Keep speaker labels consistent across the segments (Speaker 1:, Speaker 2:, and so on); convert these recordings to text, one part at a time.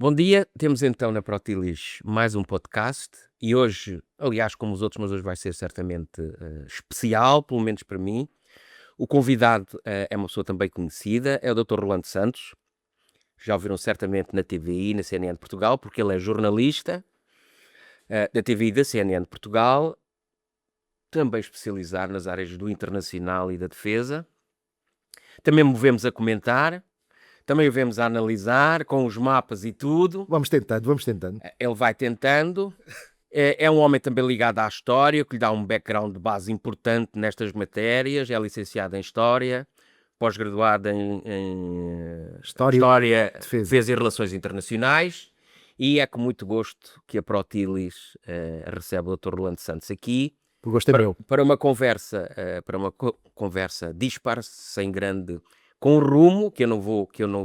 Speaker 1: Bom dia, temos então na Protilis mais um podcast e hoje, aliás, como os outros, mas hoje vai ser certamente especial, pelo menos para mim. O convidado é uma pessoa também conhecida, é o Dr. Rolando Santos. Já o viram certamente na TVI, na CNN de Portugal, porque ele é jornalista da TVI e da CNN de Portugal, também especializado nas áreas do internacional e da defesa. Também movemos a comentar. Também o vemos a analisar, com os mapas e tudo.
Speaker 2: Vamos tentando, vamos tentando.
Speaker 1: Ele vai tentando. É um homem também ligado à história, que lhe dá um background de base importante nestas matérias. É licenciado em História, pós-graduado em História, Defesa e Relações Internacionais. E é com muito gosto que a Protilis recebe o Dr. Rolando Santos aqui.
Speaker 2: O gosto é meu.
Speaker 1: Para uma conversa dispar, sem grande... com rumo, que eu não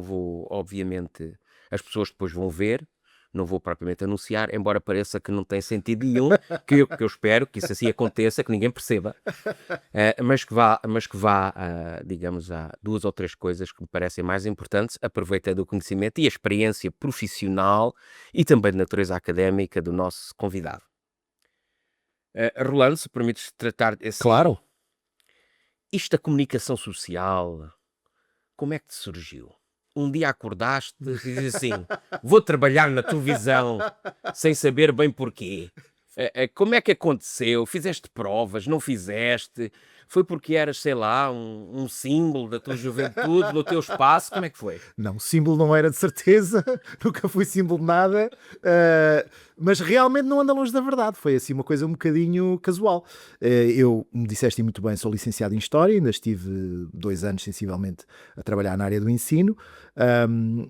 Speaker 1: vou, obviamente, as pessoas depois vão ver, não vou propriamente anunciar, embora pareça que não tem sentido nenhum, que eu espero que isso assim aconteça, que ninguém perceba, mas que vá, digamos, a duas ou três coisas que me parecem mais importantes, aproveitando o conhecimento e a experiência profissional e também de natureza académica do nosso convidado. Rolando, se permites tratar assim...
Speaker 2: Claro.
Speaker 1: Isto da comunicação social, como é que te surgiu? Um dia acordaste e dizes assim, vou trabalhar na televisão, sem saber bem porquê. Como é que aconteceu? Fizeste provas? Não fizeste? Foi porque eras, sei lá, um símbolo da tua juventude, no teu espaço? Como é que foi?
Speaker 2: Não, símbolo não era de certeza, nunca fui símbolo de nada, mas realmente não anda longe da verdade, foi assim uma coisa um bocadinho casual. Eu, me disseste muito bem, sou licenciado em História, ainda estive 2 anos sensivelmente a trabalhar na área do ensino,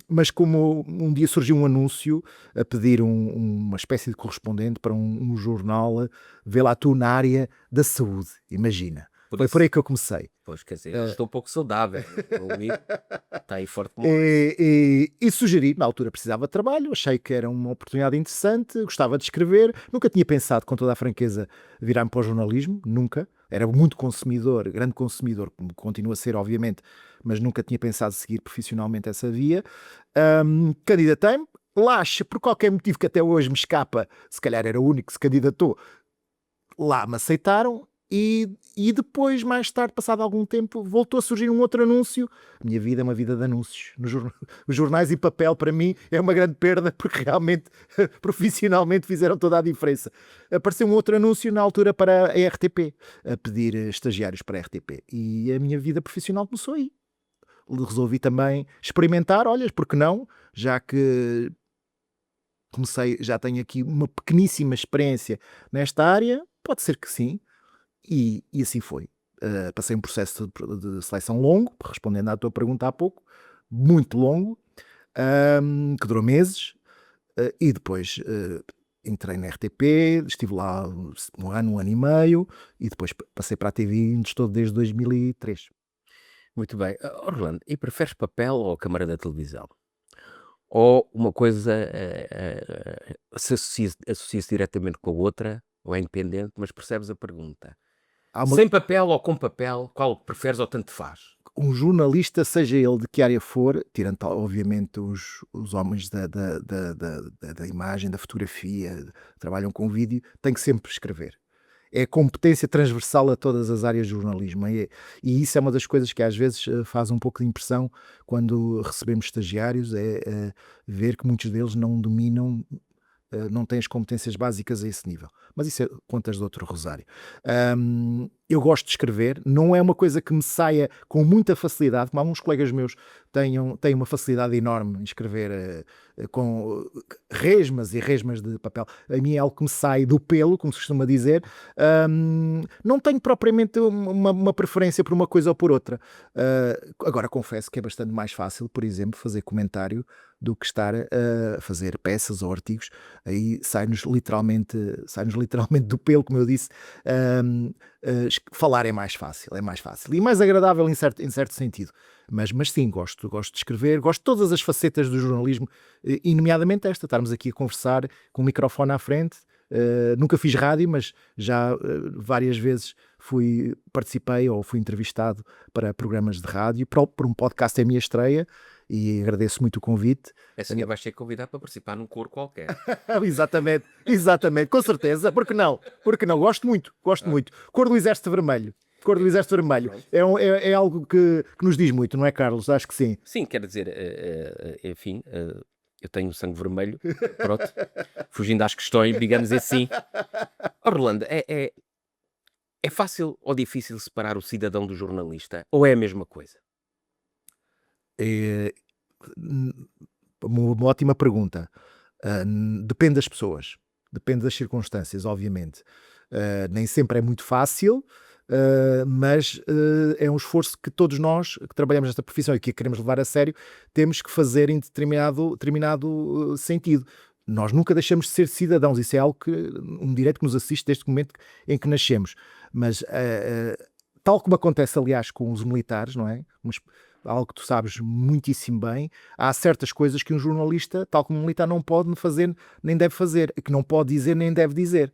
Speaker 2: mas como um dia surgiu um anúncio a pedir uma espécie de correspondente para um jornal, vê lá tu na área da saúde, imagina. Foi por aí que eu comecei.
Speaker 1: Pois, quer dizer, estou um pouco saudável. Está aí forte.
Speaker 2: E sugeri, na altura precisava de trabalho, achei que era uma oportunidade interessante, gostava de escrever, nunca tinha pensado, com toda a franqueza, virar-me para o jornalismo, nunca. Era muito consumidor, grande consumidor, como continua a ser, obviamente, mas nunca tinha pensado seguir profissionalmente essa via. Candidatei-me, lá, por qualquer motivo que até hoje me escapa, se calhar era o único que se candidatou, lá me aceitaram. E depois, mais tarde, passado algum tempo, voltou a surgir um outro anúncio. A minha vida é uma vida de anúncios. Os jornais e papel, para mim, é uma grande perda, porque realmente, profissionalmente, fizeram toda a diferença. Apareceu um outro anúncio, na altura, para a RTP, a pedir estagiários para a RTP. E a minha vida profissional começou aí. Resolvi também experimentar, olha, porque não? Já que comecei, já tenho aqui uma pequeníssima experiência nesta área, pode ser que sim. E assim foi. Passei um processo de seleção longo, respondendo à tua pergunta há pouco, muito longo, que durou meses, e depois entrei na RTP, estive lá um ano e meio, e depois passei para a TV onde estou desde 2003.
Speaker 1: Muito bem. Orlando, e preferes papel ou câmara da televisão? Ou uma coisa se associa-se diretamente com a outra, ou é independente, mas percebes a pergunta? Sem papel ou com papel, qual preferes ou tanto faz?
Speaker 2: Um jornalista, seja ele de que área for, tirando obviamente os homens da imagem, da fotografia, trabalham com vídeo, tem que sempre escrever. É competência transversal a todas as áreas do jornalismo. E isso é uma das coisas que às vezes faz um pouco de impressão quando recebemos estagiários, é ver que muitos deles não dominam, não têm as competências básicas a esse nível. Mas isso é contas de outro rosário. Eu gosto de escrever, não é uma coisa que me saia com muita facilidade, como alguns colegas meus têm uma facilidade enorme em escrever com resmas e resmas de papel. A mim é algo que me sai do pelo, como se costuma dizer. Não tenho propriamente uma preferência por uma coisa ou por outra. Agora confesso que é bastante mais fácil, por exemplo, fazer comentário do que estar a fazer peças ou artigos. Aí sai-nos literalmente do pelo, como eu disse. Falar é mais fácil e mais agradável em certo sentido, mas sim, gosto de escrever, gosto de todas as facetas do jornalismo, e nomeadamente esta, estarmos aqui a conversar com o microfone à frente. Nunca fiz rádio, mas já várias vezes participei ou fui entrevistado para programas de rádio, por um podcast é a minha estreia, e agradeço muito o convite.
Speaker 1: Essa dia vais ser convidado para participar num coro qualquer.
Speaker 2: Exatamente, com certeza. Porque não? Gosto muito. Cor do Exército Vermelho. Cor do Exército Vermelho. É algo que nos diz muito, não é, Carlos? Acho que sim.
Speaker 1: Sim, quer dizer, enfim, eu tenho o sangue vermelho, pronto, fugindo às questões, digamos assim. Rolando, é fácil ou difícil separar o cidadão do jornalista? Ou é a mesma coisa?
Speaker 2: É uma ótima pergunta. Depende das pessoas, depende das circunstâncias, obviamente. Nem sempre é muito fácil, mas é um esforço que todos nós que trabalhamos nesta profissão e que a queremos levar a sério temos que fazer em determinado sentido. Nós nunca deixamos de ser cidadãos, isso é algo um direito que nos assiste desde o momento em que nascemos. Mas tal como acontece, aliás, com os militares, não é? Algo que tu sabes muitíssimo bem, há certas coisas que um jornalista, tal como um militar, não pode fazer, nem deve fazer, que não pode dizer, nem deve dizer.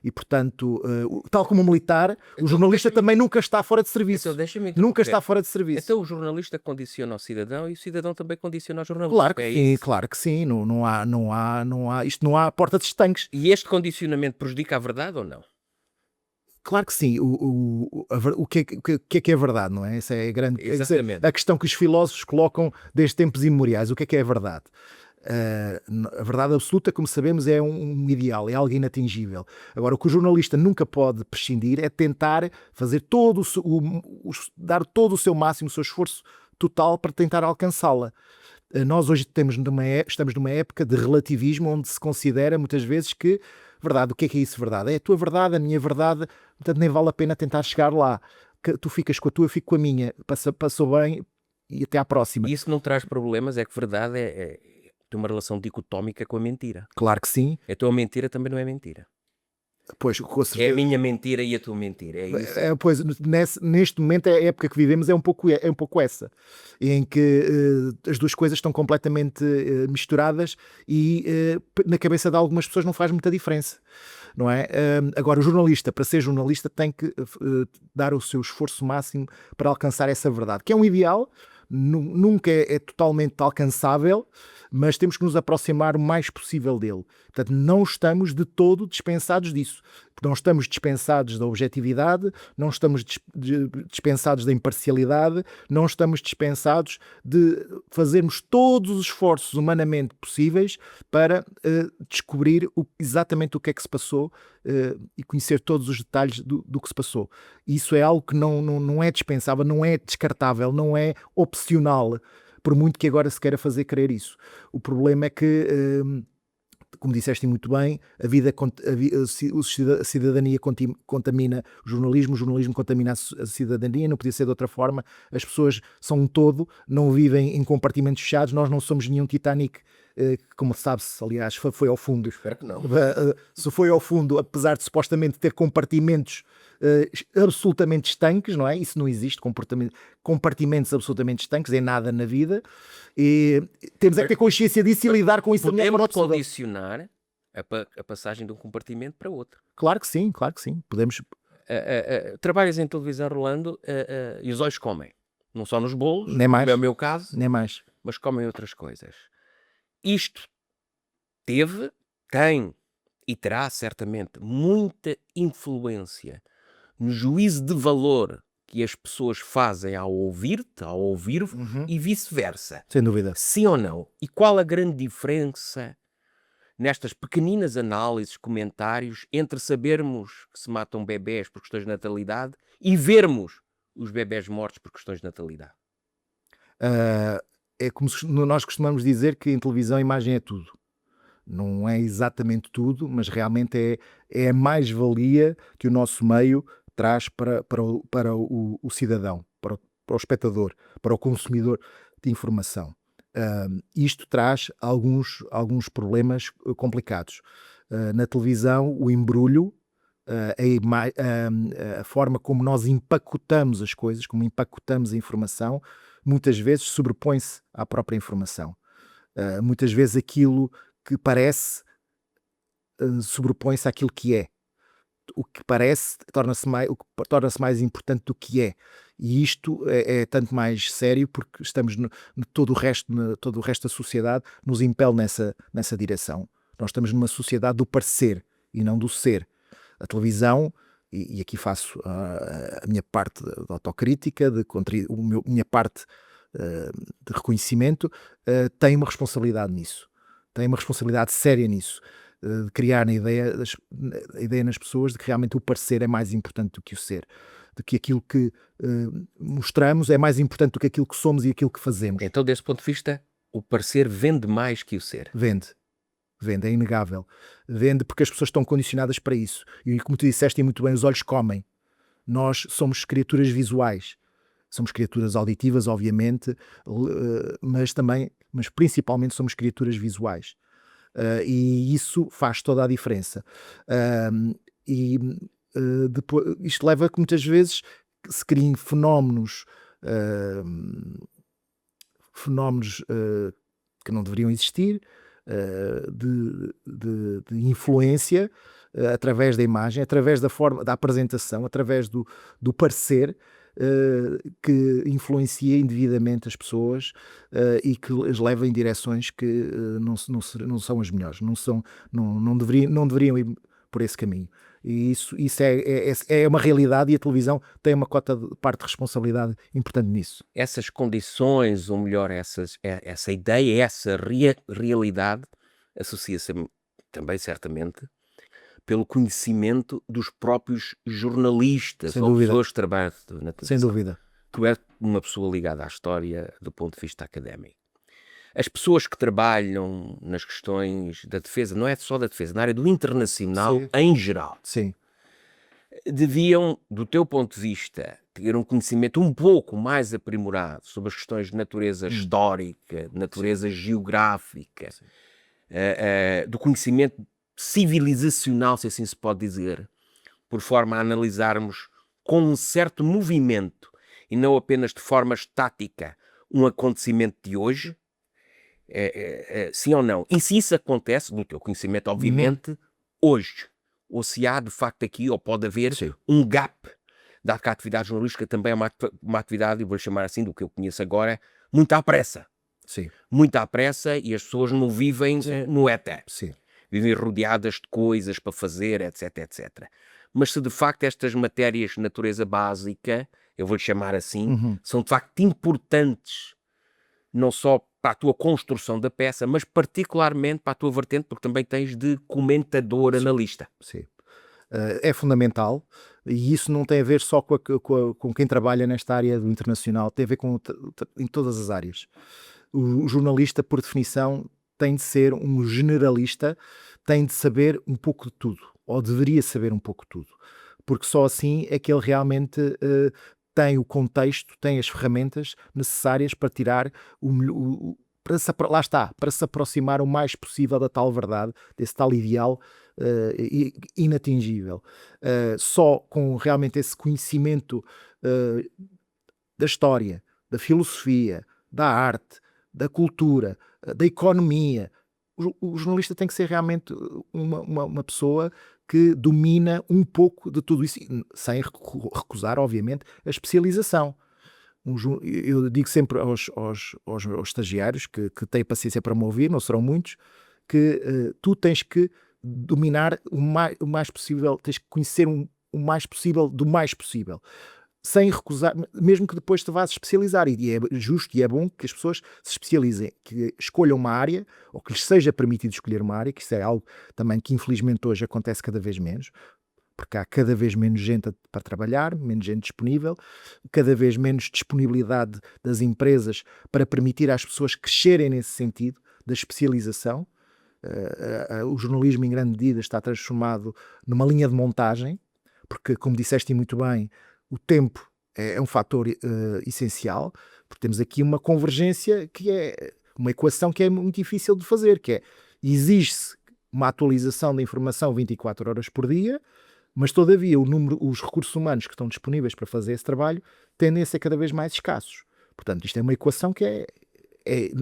Speaker 2: E, portanto, tal como um militar, o jornalista também nunca está fora de serviço. Nunca está fora de serviço.
Speaker 1: Então o jornalista condiciona o cidadão e o cidadão também condiciona o jornalista.
Speaker 2: Claro que sim. Não há porta de estanques.
Speaker 1: E este condicionamento prejudica a verdade ou não?
Speaker 2: Claro que sim. O que é verdade, não é? Essa é a grande
Speaker 1: Exatamente.
Speaker 2: questão que os filósofos colocam desde tempos imemoriais. O que é a verdade? A verdade absoluta, como sabemos, é um ideal, é algo inatingível. Agora, o que o jornalista nunca pode prescindir é tentar fazer dar todo o seu máximo, o seu esforço total para tentar alcançá-la. Nós hoje estamos numa época de relativismo onde se considera muitas vezes que verdade, o que é isso verdade? É a tua verdade, a minha verdade, portanto nem vale a pena tentar chegar lá. Que tu ficas com a tua, eu fico com a minha. Passou bem e até à próxima.
Speaker 1: E isso não traz problemas, é que verdade tem uma relação dicotómica com a mentira.
Speaker 2: Claro que sim.
Speaker 1: A tua mentira também não é mentira.
Speaker 2: Pois, com certeza.
Speaker 1: É a minha mentira e a tua mentira, é isso?
Speaker 2: Pois, neste momento, a época que vivemos é um pouco essa, em que as duas coisas estão completamente misturadas e na cabeça de algumas pessoas não faz muita diferença, não é? Agora, o jornalista, para ser jornalista, tem que dar o seu esforço máximo para alcançar essa verdade, que é um ideal, nunca é totalmente alcançável, mas temos que nos aproximar o mais possível dele. Portanto, não estamos de todo dispensados disso. Não estamos dispensados da objetividade, não estamos dispensados da imparcialidade, não estamos dispensados de fazermos todos os esforços humanamente possíveis para descobrir exatamente o que é que se passou e conhecer todos os detalhes do que se passou. Isso é algo que não é dispensável, não é descartável, não é opcional, por muito que agora se queira fazer crer isso. O problema é que, como disseste muito bem, a cidadania contamina o jornalismo contamina a cidadania, não podia ser de outra forma. As pessoas são um todo, não vivem em compartimentos fechados, nós não somos nenhum Titanic, como sabe-se, aliás, foi ao fundo.
Speaker 1: Espero que não.
Speaker 2: Se foi ao fundo, apesar de supostamente ter compartimentos absolutamente estanques, não é? Isso não existe, compartimentos absolutamente estanques, é nada na vida, e temos é que ter consciência disso e lidar com isso.
Speaker 1: Podemos condicionar a passagem de um compartimento para outro.
Speaker 2: Claro que sim, podemos.
Speaker 1: Trabalhas em televisão, Rolando, e os olhos comem, não só nos bolos,
Speaker 2: nem mais,
Speaker 1: como é o meu caso,
Speaker 2: nem mais,
Speaker 1: mas comem outras coisas. Isto tem e terá certamente muita influência no juízo de valor que as pessoas fazem ao ouvir-te, ao ouvir-vos, e vice-versa.
Speaker 2: Sem dúvida.
Speaker 1: Sim ou não? E qual a grande diferença nestas pequeninas análises, comentários, entre sabermos que se matam bebés por questões de natalidade e vermos os bebés mortos por questões de natalidade?
Speaker 2: É como nós costumamos dizer que em televisão a imagem é tudo. Não é exatamente tudo, mas realmente é a mais-valia que o nosso meio traz para o cidadão, para o espectador, para o consumidor de informação. Isto traz alguns problemas complicados. Na televisão, o embrulho, a forma como nós empacotamos as coisas, como empacotamos a informação, muitas vezes sobrepõe-se à própria informação. Muitas vezes aquilo que parece sobrepõe-se àquilo que é. o que parece torna-se mais importante do que é. E isto é tanto mais sério porque estamos todo o resto da sociedade nos impele nessa direção. Nós estamos numa sociedade do parecer e não do ser. A televisão, e aqui faço a minha parte de autocrítica, minha parte de reconhecimento, tem uma responsabilidade nisso. Tem uma responsabilidade séria nisso. De criar a ideia nas pessoas de que realmente o parecer é mais importante do que o ser. De que aquilo que mostramos é mais importante do que aquilo que somos e aquilo que fazemos.
Speaker 1: Então, desse ponto de vista, o parecer vende mais que o ser.
Speaker 2: Vende, é inegável. Vende porque as pessoas estão condicionadas para isso. E como tu disseste e muito bem, os olhos comem. Nós somos criaturas visuais. Somos criaturas auditivas, obviamente, mas principalmente somos criaturas visuais. E isso faz toda a diferença. Depois, isto leva a que muitas vezes se criem fenómenos que não deveriam existir, de influência através da imagem, através da forma da apresentação, através do parecer, que influencia indevidamente as pessoas e que as leva em direções que não são as melhores, não deveriam ir por esse caminho. E isso é uma realidade, e a televisão tem uma parte de responsabilidade importante nisso.
Speaker 1: Essas condições, ou melhor, essa ideia, essa realidade, associa-se também, certamente, pelo conhecimento dos próprios jornalistas ou pessoas que trabalham na televisão.
Speaker 2: Sem dúvida.
Speaker 1: Tu és uma pessoa ligada à história do ponto de vista académico. As pessoas que trabalham nas questões da defesa, não é só da defesa, na área do internacional,
Speaker 2: Sim.
Speaker 1: em geral,
Speaker 2: Sim.
Speaker 1: deviam, do teu ponto de vista, ter um conhecimento um pouco mais aprimorado sobre as questões de natureza histórica, de natureza geográfica, do conhecimento civilizacional, se assim se pode dizer, por forma a analisarmos com um certo movimento e não apenas de forma estática um acontecimento de hoje, sim ou não? E se isso acontece, no teu conhecimento, obviamente, hoje, ou se há de facto aqui, ou pode haver, um gap, dado que a atividade jornalística também é uma atividade, eu vou chamar assim, do que eu conheço agora, muito à pressa.
Speaker 2: Sim.
Speaker 1: Muito à pressa, e as pessoas não vivem no éter.
Speaker 2: Sim.
Speaker 1: Vivem rodeadas de coisas para fazer, etc, etc. Mas se de facto estas matérias de natureza básica, eu vou-lhe chamar assim, são de facto importantes, não só para a tua construção da peça, mas particularmente para a tua vertente, porque também tens de comentador, analista.
Speaker 2: Sim. É fundamental, e isso não tem a ver só com quem trabalha nesta área do internacional, tem a ver em todas as áreas. O jornalista, por definição, tem de ser um generalista, tem de saber um pouco de tudo, ou deveria saber um pouco de tudo, porque só assim é que ele realmente tem o contexto, tem as ferramentas necessárias para tirar para se aproximar o mais possível da tal verdade, desse tal ideal inatingível. Só com realmente esse conhecimento da história, da filosofia, da arte, da cultura, da economia, o jornalista tem que ser realmente uma pessoa que domina um pouco de tudo isso, sem recusar, obviamente, a especialização. Eu digo sempre aos estagiários que têm paciência para me ouvir, não serão muitos, que tu tens que dominar o mais possível, tens que conhecer o mais possível do mais possível, sem recusar, mesmo que depois te vás especializar, e é justo e é bom que as pessoas se especializem, que escolham uma área, ou que lhes seja permitido escolher uma área, que isso é algo também que infelizmente hoje acontece cada vez menos, porque há cada vez menos gente para trabalhar, menos gente disponível, cada vez menos disponibilidade das empresas para permitir às pessoas crescerem nesse sentido da especialização. O jornalismo em grande medida está transformado numa linha de montagem, porque, como disseste muito bem, o tempo é um fator essencial, porque temos aqui uma convergência que é uma equação que é muito difícil de fazer, que é, exige-se uma atualização da informação 24 horas por dia, mas todavia os recursos humanos que estão disponíveis para fazer esse trabalho tendem a ser cada vez mais escassos. Portanto, isto é uma equação que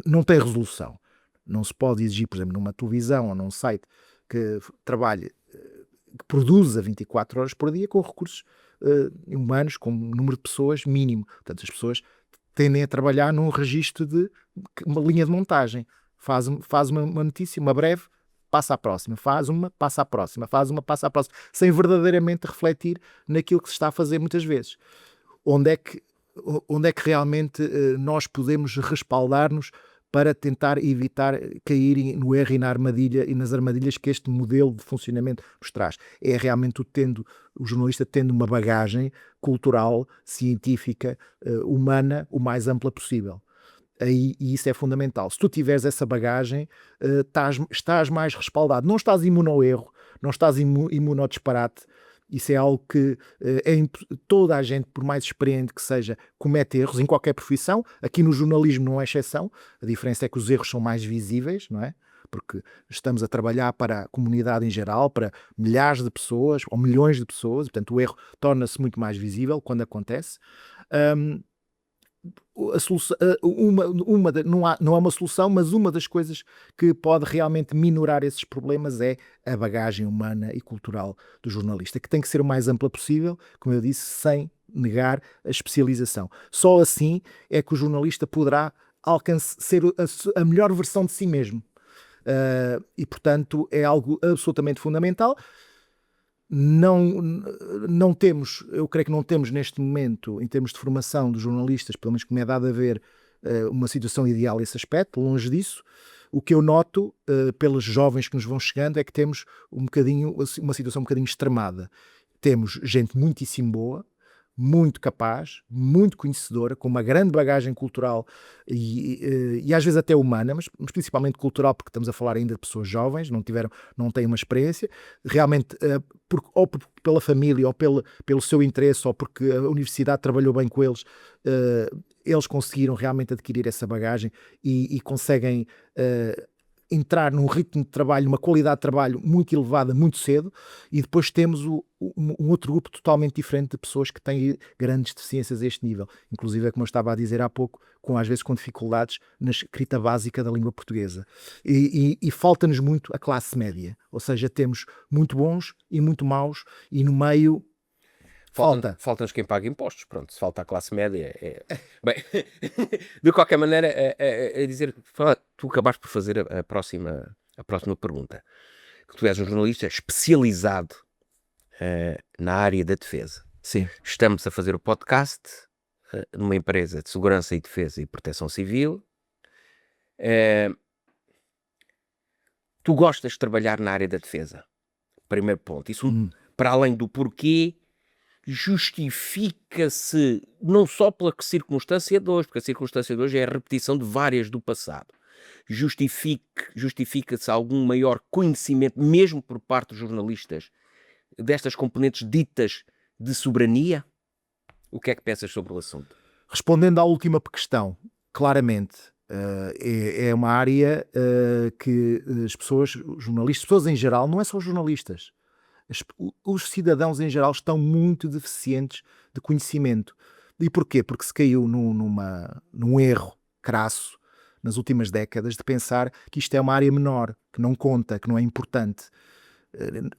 Speaker 2: não tem resolução. Não se pode exigir, por exemplo, numa televisão ou num site que trabalhe que produza 24 horas por dia com recursos humanos, com um número de pessoas mínimo. Portanto, as pessoas tendem a trabalhar num registro de uma linha de montagem. Faz uma notícia, uma breve, passa à próxima. Faz uma, passa à próxima. Faz uma, passa à próxima. Sem verdadeiramente refletir naquilo que se está a fazer muitas vezes. Onde é que realmente nós podemos respaldar-nos para tentar evitar cair no erro e na armadilha e nas armadilhas que este modelo de funcionamento nos traz? É realmente o jornalista tendo uma bagagem cultural, científica, humana, o mais ampla possível. E isso é fundamental. Se tu tiveres essa bagagem, estás mais respaldado. Não estás imune ao erro, não estás imune ao disparate. Isso é algo que toda a gente, por mais experiente que seja, comete erros em qualquer profissão. Aqui no jornalismo não é exceção. A diferença é que os erros são mais visíveis, não é? Porque estamos a trabalhar para a comunidade em geral, para milhares de pessoas ou milhões de pessoas. Portanto, o erro torna-se muito mais visível quando acontece. A solução, não há uma solução, mas uma das coisas que pode realmente minorar esses problemas é a bagagem humana e cultural do jornalista, que tem que ser o mais ampla possível, como eu disse, sem negar a especialização. Só assim é que o jornalista poderá ser a melhor versão de si mesmo. E, portanto, é algo absolutamente fundamental. Não temos, eu creio que não temos neste momento, em termos de formação dos jornalistas, pelo menos que me é dado a ver, uma situação ideal nesse aspecto, longe disso. O que eu noto pelos jovens que nos vão chegando é que temos uma situação um bocadinho extremada. Temos gente muitíssimo boa, muito capaz, muito conhecedora, com uma grande bagagem cultural e às vezes até humana, mas principalmente cultural, porque estamos a falar ainda de pessoas jovens, não têm uma experiência, realmente pela família, ou pelo seu interesse, ou porque a universidade trabalhou bem com eles, eles conseguiram realmente adquirir essa bagagem e conseguem entrar num ritmo de trabalho, uma qualidade de trabalho muito elevada, muito cedo, e depois temos um outro grupo totalmente diferente de pessoas que têm grandes deficiências a este nível. Inclusive, como eu estava a dizer há pouco, às vezes com dificuldades na escrita básica da língua portuguesa. E falta-nos muito a classe média. Ou seja, temos muito bons e muito maus, e no meio
Speaker 1: Falta-nos quem paga impostos. Pronto, se falta a classe média. Bem, de qualquer maneira, dizer, tu acabaste por fazer a próxima pergunta. Tu és um jornalista especializado na área da defesa.
Speaker 2: Sim.
Speaker 1: Estamos a fazer o podcast numa empresa de segurança e defesa e proteção civil. Tu gostas de trabalhar na área da defesa? Primeiro ponto. Isso, para além do porquê, justifica-se não só pela circunstância de hoje, porque a circunstância de hoje é a repetição de várias do passado. Justifica-se algum maior conhecimento, mesmo por parte dos jornalistas, destas componentes ditas de soberania? O que é que pensas sobre o assunto?
Speaker 2: Respondendo à última questão, claramente, é uma área que as pessoas, os jornalistas, pessoas em geral, não é só os jornalistas, os cidadãos em geral estão muito deficientes de conhecimento. E porquê? Porque se caiu num erro crasso nas últimas décadas de pensar que isto é uma área menor, que não conta, que não é importante.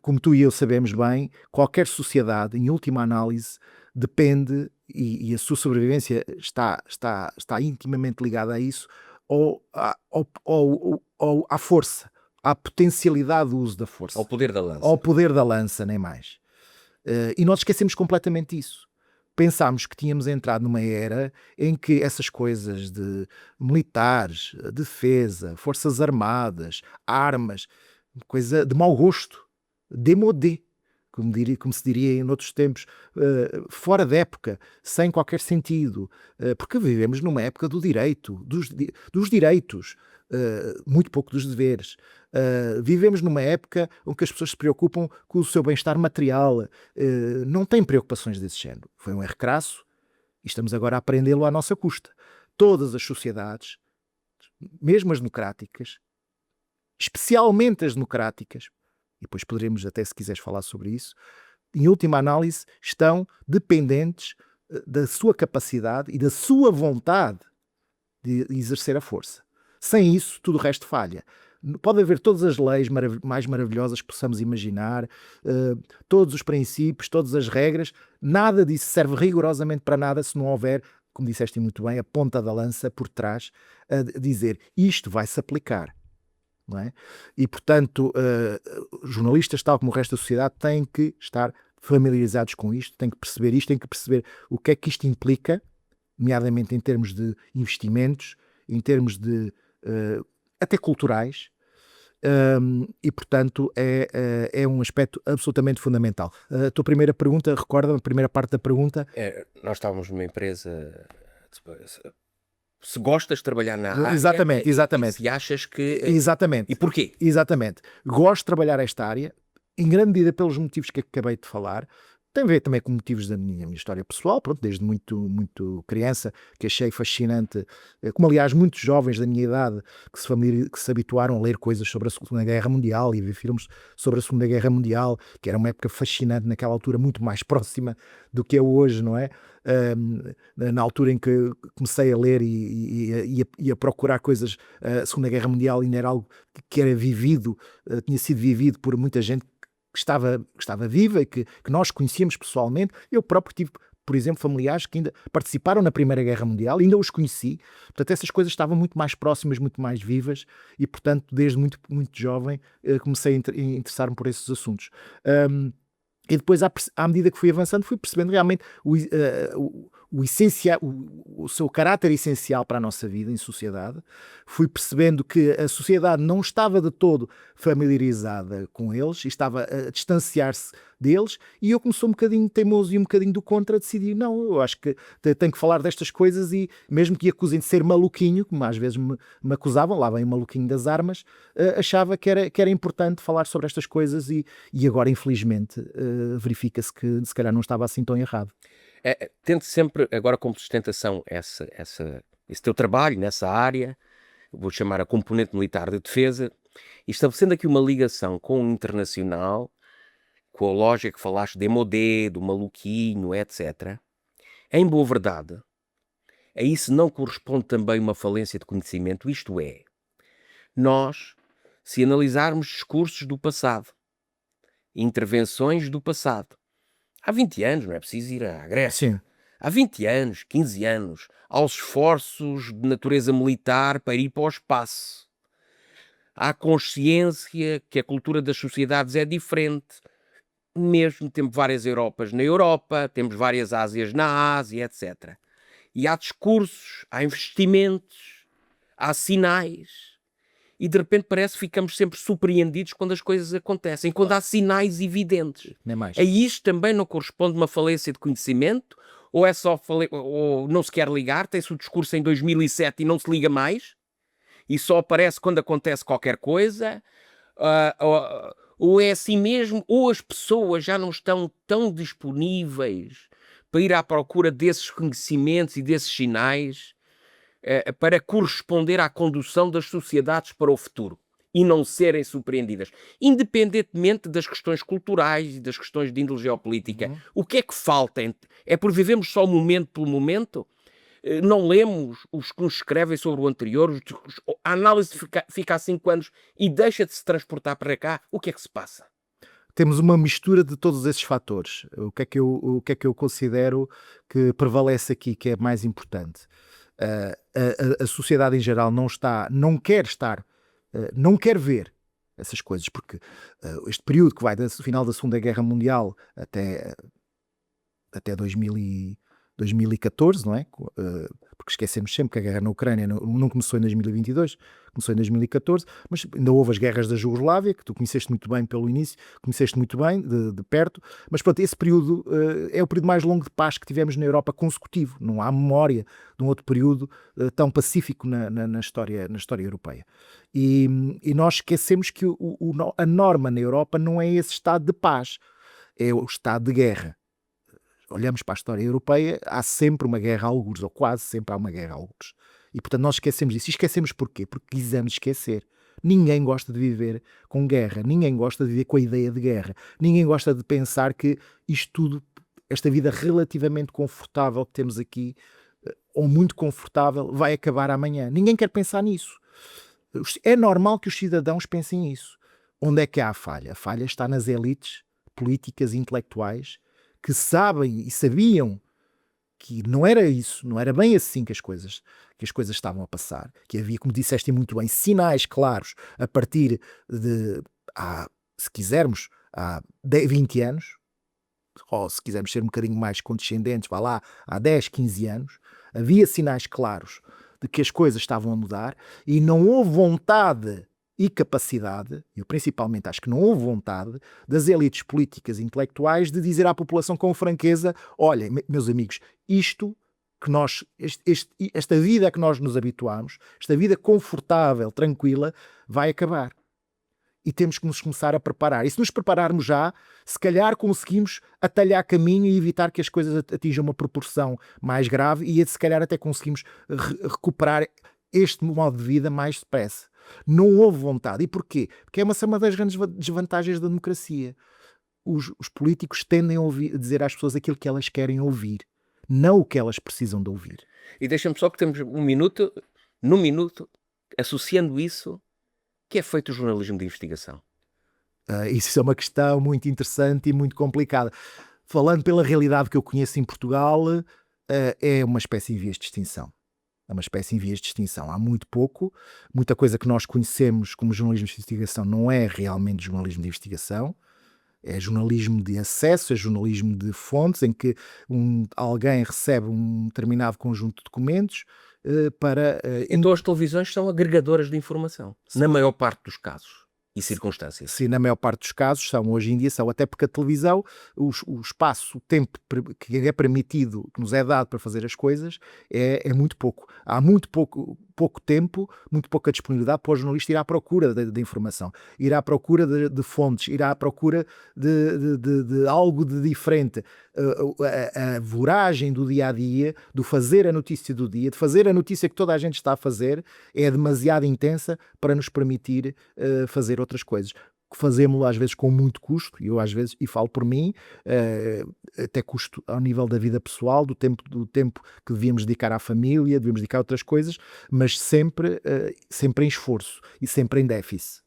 Speaker 2: Como tu e eu sabemos bem, qualquer sociedade, em última análise, depende, e a sua sobrevivência está intimamente ligada a isso, ou à força, à potencialidade do uso da força.
Speaker 1: Ao poder da lança.
Speaker 2: Ao poder da lança, nem mais. E nós esquecemos completamente isso. Pensámos que tínhamos entrado numa era em que essas coisas de militares, defesa, forças armadas, armas, coisa de mau gosto, démodé, como se diria em outros tempos, fora de época, sem qualquer sentido, porque vivemos numa época do direito, dos direitos, muito pouco dos deveres. Vivemos numa época em que as pessoas se preocupam com o seu bem-estar material, não têm preocupações desse género. Foi um erro crasso e estamos agora a aprendê-lo à nossa custa. Todas as sociedades, mesmo as democráticas, especialmente as democráticas, e depois poderemos até, se quiseres, falar sobre isso, em última análise, estão dependentes da sua capacidade e da sua vontade de exercer a força. Sem isso, tudo o resto falha. Pode haver todas as leis mais maravilhosas que possamos imaginar, todos os princípios, todas as regras, nada disso serve rigorosamente para nada se não houver, como disseste muito bem, a ponta da lança por trás a dizer isto vai-se aplicar. Não é? E, portanto, jornalistas, tal como o resto da sociedade, têm que estar familiarizados com isto, têm que perceber isto, têm que perceber o que é que isto implica, nomeadamente em termos de investimentos, em termos de até culturais, e, portanto, é um aspecto absolutamente fundamental. A tua primeira pergunta, recorda-me, a primeira parte da pergunta?
Speaker 1: Nós estávamos numa empresa... Se gostas de trabalhar na área...
Speaker 2: Exatamente.
Speaker 1: Se achas que...
Speaker 2: Exatamente.
Speaker 1: E porquê?
Speaker 2: Exatamente. Gosto de trabalhar esta área, em grande medida pelos motivos que acabei de falar. Tem a ver também com motivos da minha história pessoal, pronto, desde muito criança, que achei fascinante, como aliás muitos jovens da minha idade que se habituaram a ler coisas sobre a Segunda Guerra Mundial e a ver filmes sobre a Segunda Guerra Mundial, que era uma época fascinante naquela altura, muito mais próxima do que é hoje, não é? Na altura em que comecei a ler e a procurar coisas, a Segunda Guerra Mundial ainda era algo que era vivido, tinha sido vivido por muita gente que estava viva e que nós conhecíamos pessoalmente. Eu próprio tive, por exemplo, familiares que ainda participaram na Primeira Guerra Mundial, ainda os conheci. Portanto, essas coisas estavam muito mais próximas, muito mais vivas e, portanto, desde muito jovem comecei a interessar-me por esses assuntos. E depois, à medida que fui avançando, fui percebendo realmente o seu caráter essencial para a nossa vida em sociedade. Fui percebendo que a sociedade não estava de todo familiarizada com eles, e estava a distanciar-se deles, e eu, como sou um bocadinho teimoso e um bocadinho do contra, decidi, não, eu acho que tenho que falar destas coisas, e mesmo que acusem de ser maluquinho, como às vezes me acusavam, lá vem o maluquinho das armas, achava que era importante falar sobre estas coisas, e agora, infelizmente, verifica-se que se calhar não estava assim tão errado.
Speaker 1: Tente sempre, agora como sustentação, esse teu trabalho nessa área, vou chamar a componente militar de defesa, e estabelecendo aqui uma ligação com o internacional, com a lógica que falaste de Demodé, do maluquinho, etc. Em boa verdade, a isso não corresponde também uma falência de conhecimento, isto é, nós, se analisarmos discursos do passado, intervenções do passado, há 20 anos, não é preciso ir à Grécia,
Speaker 2: Sim.
Speaker 1: Há 20 anos, 15 anos, aos esforços de natureza militar para ir para o espaço. Há consciência que a cultura das sociedades é diferente. Mesmo temos várias Europas na Europa, temos várias Ásias na Ásia, etc. E há discursos, há investimentos, há sinais. E de repente parece que ficamos sempre surpreendidos quando as coisas acontecem, quando há sinais evidentes.
Speaker 2: Nem mais.
Speaker 1: A isto também não corresponde uma falência de conhecimento? Ou é só ou não se quer ligar, tem-se o discurso em 2007 e não se liga mais? E só aparece quando acontece qualquer coisa? Ou é assim mesmo? Ou as pessoas já não estão tão disponíveis para ir à procura desses conhecimentos e desses sinais para corresponder à condução das sociedades para o futuro e não serem surpreendidas, independentemente das questões culturais e das questões de índole geopolítica. O que é que falta? É por vivemos só momento pelo momento? Não lemos os que nos escrevem sobre o anterior? A análise fica há 5 anos e deixa de se transportar para cá? O que é que se passa?
Speaker 2: Temos uma mistura de todos esses fatores. O que é que eu considero que prevalece aqui, que é mais importante? A sociedade em geral não quer ver essas coisas, porque este período que vai do final da Segunda Guerra Mundial até 2014, não é? Porque esquecemos sempre que a guerra na Ucrânia não começou em 2022, começou em 2014, mas ainda houve as guerras da Jugoslávia, que tu conheceste muito bem pelo início, conheceste muito bem, de perto, mas pronto, esse período é o período mais longo de paz que tivemos na Europa consecutivo. Não há memória de um outro período tão pacífico na história europeia. E nós esquecemos que a norma na Europa não é esse estado de paz, é o estado de guerra. Olhamos para a história europeia, há sempre uma guerra a algures, ou quase sempre há uma guerra a algures. E, portanto, nós esquecemos disso. E esquecemos porquê? Porque quisemos esquecer. Ninguém gosta de viver com guerra. Ninguém gosta de viver com a ideia de guerra. Ninguém gosta de pensar que isto tudo, esta vida relativamente confortável que temos aqui, ou muito confortável, vai acabar amanhã. Ninguém quer pensar nisso. É normal que os cidadãos pensem isso. Onde é que há a falha? A falha está nas elites políticas e intelectuais que sabem e sabiam que não era isso, não era bem assim que as coisas estavam a passar, que havia, como disseste muito bem, sinais claros a partir de, se quisermos, há 20 anos, ou se quisermos ser um bocadinho mais condescendentes, vá lá, há 10, 15 anos, havia sinais claros de que as coisas estavam a mudar e não houve vontade e capacidade, eu principalmente acho que não houve vontade, das elites políticas e intelectuais de dizer à população com franqueza: olhem, meus amigos, isto que nós, esta vida a que nós nos habituámos, esta vida confortável, tranquila, vai acabar. E temos que nos começar a preparar. E se nos prepararmos já, se calhar conseguimos atalhar caminho e evitar que as coisas atinjam uma proporção mais grave e se calhar até conseguimos recuperar este modo de vida mais depressa. Não houve vontade. E porquê? Porque é uma das grandes desvantagens da democracia. Os políticos tendem a dizer às pessoas aquilo que elas querem ouvir, não o que elas precisam de ouvir.
Speaker 1: E deixa-me só que temos um minuto, num minuto, associando isso, que é feito o jornalismo de investigação.
Speaker 2: Isso é uma questão muito interessante e muito complicada. Falando pela realidade que eu conheço em Portugal, é uma espécie em vias de extinção. É uma espécie em vias de extinção. Há muito pouco, muita coisa que nós conhecemos como jornalismo de investigação não é realmente jornalismo de investigação. É jornalismo de acesso, é jornalismo de fontes, em que alguém recebe um determinado conjunto de documentos para...
Speaker 1: Então as televisões são agregadoras de informação, na maior parte dos casos e circunstâncias.
Speaker 2: Sim, na maior parte dos casos são, hoje em dia são, até porque a televisão, o espaço, o tempo que é permitido, que nos é dado para fazer as coisas, é muito pouco. Há muito pouco tempo, muito pouca disponibilidade para o jornalista ir à procura de informação, ir à procura de fontes, ir à procura de algo de diferente. A voragem do dia-a-dia, do fazer a notícia do dia, de fazer a notícia que toda a gente está a fazer, é demasiado intensa para nos permitir fazer outras coisas. Fazemos-lo às vezes com muito custo, e eu às vezes, e falo por mim, até custo ao nível da vida pessoal, do tempo que devíamos dedicar à família, devíamos dedicar a outras coisas, mas sempre em esforço e sempre em déficit.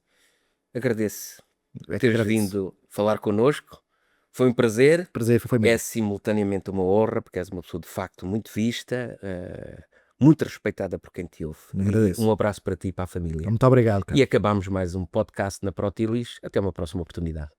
Speaker 1: Agradeço teres vindo falar connosco. Foi um prazer.
Speaker 2: Prazer foi mesmo.
Speaker 1: É simultaneamente uma honra, porque és uma pessoa de facto muito vista, muito respeitada por quem te ouve.
Speaker 2: Agradeço.
Speaker 1: Um abraço para ti e para a família.
Speaker 2: Muito obrigado, cara.
Speaker 1: E acabamos mais um podcast na Protilis. Até uma próxima oportunidade.